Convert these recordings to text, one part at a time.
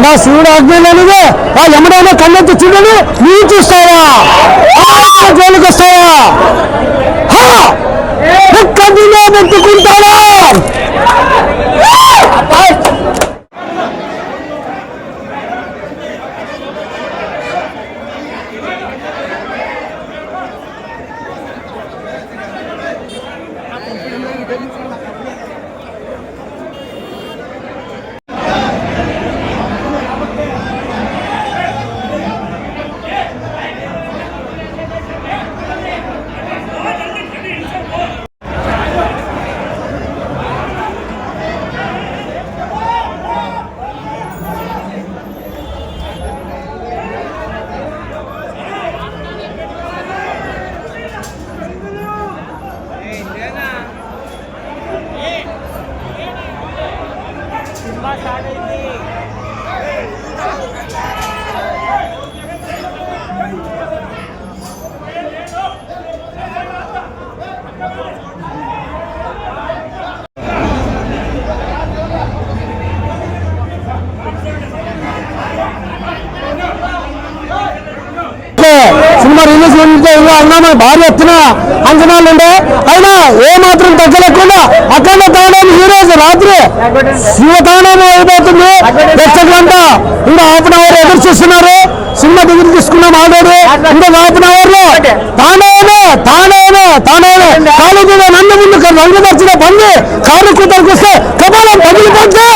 నా శివుడు ఆజ్ఞలేనిదే ఎమ్మడైనా కన్నెత్తి చూడని నువ్వు చూస్తావా జోలికి వస్తావా కన్నులో పెట్టుకుంటావా సినిమా రిలీజ్ అన్నా భారీ ఎత్తున అంచనాలు ఉండే అయినా ఏ మాత్రం తగ్గలేకుండా అఖండ తాండవం ఈ రోజు రాత్రి శివతాండవం అయిపోతుంది. ప్రేక్షకులంతా ఇంకా హాఫ్ అన్ అవర్ ఎదురు చూస్తున్నారు. సినిమా దగ్గర తీసుకున్నాం ఆల్రెడీ. ఇంకా హాఫ్ అన్ అవర్ లో తాండవమే కాలేజీలో నన్ను ముందు రంగు దర్శన బండి కారు కూతలకు వస్తే కపాలం పగిలిపోతే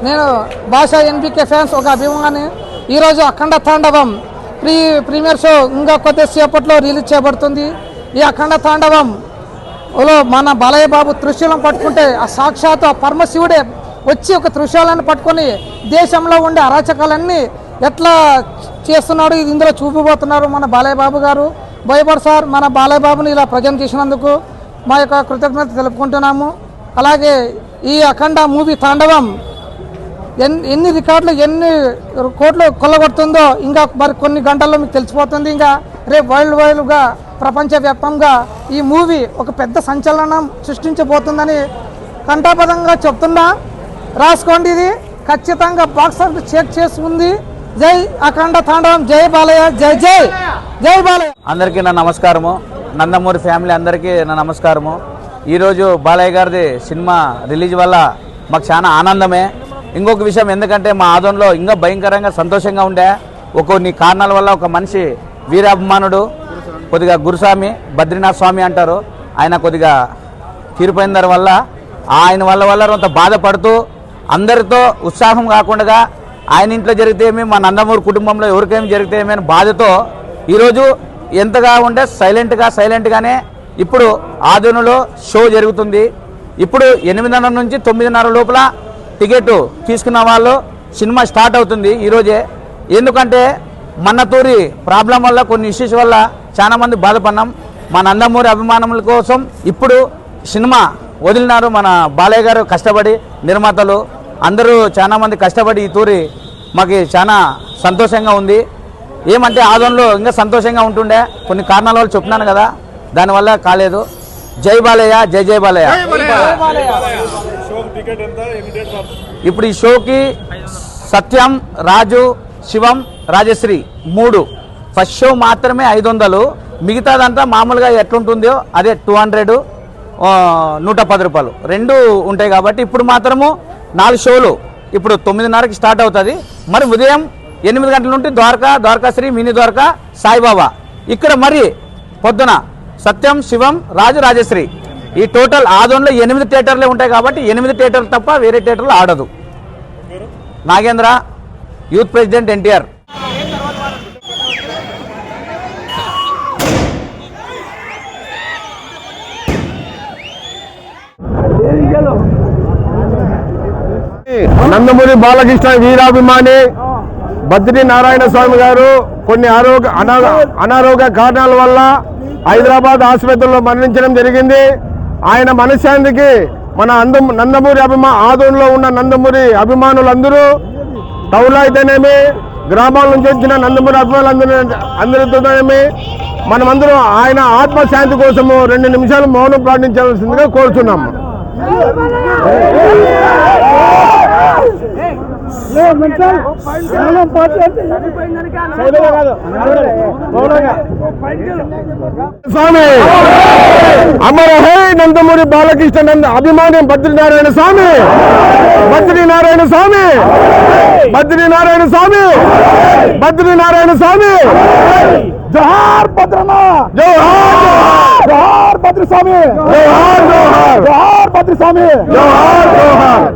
నేను భాషా ఎన్బికే ఫ్యాన్స్ ఒక అభిమాని. ఈరోజు అఖండ తాండవం ప్రీమియర్ షో ఇంకా కొద్దిసేపట్లో రిలీజ్ చేయబడుతుంది. ఈ అఖండ తాండవంలో మన బాలయ్య బాబు త్రిశూలం పట్టుకుంటే ఆ సాక్షాత్ ఆ పరమశివుడే వచ్చి ఒక త్రిశూలాన్ని పట్టుకొని దేశంలో ఉండే అరాచకాలన్నీ ఎట్లా చేస్తున్నాడు ఇది ఇందులో చూపిపోతున్నారు మన బాలయ్య బాబు గారు. భయపడు సార్, మన బాలయ్య బాబుని ఇలా ప్రజెంట్ చేసినందుకు మా యొక్క కృతజ్ఞత తెలుపుకుంటున్నాము. అలాగే ఈ అఖండ మూవీ తాండవం ఎన్ని రికార్డులు ఎన్ని కోట్లు కొల్లగొడుతుందో ఇంకా మరి కొన్ని గంటల్లో మీకు తెలిసిపోతుంది. ఇంకా రేపు వరల్డ్ వైడ్గా ప్రపంచవ్యాప్తంగా ఈ మూవీ ఒక పెద్ద సంచలనం సృష్టించబోతుందని కంఠాపదంగా చెప్తున్నా. రాసుకోండి, ఇది ఖచ్చితంగా బాక్స్ ఆఫీస్ చెక్ చేసి ఉంది. జై అఖండ తాండవం, జై బాలయ్య, జై జై జై బాలయ్య. అందరికీ నా నమస్కారము. నందమూరి ఫ్యామిలీ అందరికీ నా నమస్కారము. ఈరోజు బాలయ్య గారిది సినిమా రిలీజ్ వల్ల మాకు చాలా ఆనందమే. ఇంకొక విషయం, ఎందుకంటే మా ఆదోన్లో ఇంకా భయంకరంగా సంతోషంగా ఉండే కొన్ని కారణాల వల్ల ఒక మనిషి వీరాభిమానుడు కొద్దిగా గురుస్వామి బద్రీనాథ్ స్వామి అంటారు, ఆయన కొద్దిగా తీరిపోయిన వల్ల ఆయన వల్ల కొంత బాధపడుతూ అందరితో ఉత్సాహం కాకుండా ఆయన ఇంట్లో జరిగితే ఏమి, మా నందమూరి కుటుంబంలో ఎవరికేమి జరిగితే ఏమి అని బాధతో ఈరోజు ఎంతగా ఉండే సైలెంట్గానే ఇప్పుడు ఆదోనులో షో జరుగుతుంది. ఇప్పుడు 8:30 నుంచి 9:30 లోపల టికెట్ తీసుకున్న వాళ్ళు సినిమా స్టార్ట్ అవుతుంది ఈరోజే. ఎందుకంటే మన్నతూరి ప్రాబ్లం వల్ల కొన్ని ఇష్యూస్ వల్ల చాలామంది బాధపడినాం. మా నందమూరి అభిమానుల కోసం ఇప్పుడు సినిమా వదిలినారు మన బాలయ్య గారు కష్టపడి, నిర్మాతలు అందరూ చాలామంది కష్టపడి ఈ తూరి మాకు చాలా సంతోషంగా ఉంది. ఏమంటే ఆదోన్లో ఇంకా సంతోషంగా ఉంటుండే కొన్ని కారణాల వల్ల చెప్తున్నాను కదా, దానివల్ల కాలేదు. జై బాలయ్య, జై జై బాలయ్య. ఇప్పుడు ఈ షోకి సత్యం, రాజు, శివం, రాజశ్రీ 3 ఫస్ట్ షో మాత్రమే 500, మిగతాదంతా మామూలుగా ఎట్లుంటుందో అదే 200, 110 రూపాయలు 2 ఉంటాయి. కాబట్టి ఇప్పుడు మాత్రము 4 షోలు ఇప్పుడు 9:30కి స్టార్ట్ అవుతుంది. మరి ఉదయం 8 గంటల నుండి ద్వారకాశ్రీ, మినీ ద్వారకా, సాయిబాబా. ఇక్కడ మరి పొద్దున సత్యం, శివం, రాజు, రాజశ్రీ. ఈ టోటల్ ఆదోన్లో 8 థియేటర్లే ఉంటాయి. కాబట్టి 8 థియేటర్లు తప్ప వేరే థియేటర్లు ఆడదు. Nagendra, youth president, NTR. నందమూరి బాలకృష్ణ వీరాభిమాని బద్రీ నారాయణ స్వామి గారు కొన్ని అనారోగ్య కారణాల వల్ల హైదరాబాద్ ఆసుపత్రిలో మరణించడం జరిగింది. ఆయన మనశ్శాంతికి మన నందమూరి ఆదోన్లో ఉన్న నందమూరి అభిమానులందరూ, టౌన్లో అయితేనేమి, గ్రామాల నుంచి వచ్చిన నందమూరి అభిమానులందరితోనేమి మనమందరం ఆయన ఆత్మశాంతి కోసము 2 నిమిషాలు మౌనం పాటించవలసిందిగా కోరుతున్నాము. స్వామి అమర హై నందమూరి బాలకృష్ణ అభిమాని బద్రీనారాయణ స్వామి, బద్రీనారాయణ స్వామి, బద్రీనారాయణ స్వామి, బద్రీనారాయణ స్వామి. జోహార్ భద్రనా, జోహార్ జోహార్ భద్ర స్వామి, జోహార్ జోహార్ జోహార్ భద్ర స్వామి, జోహార్ జోహార్.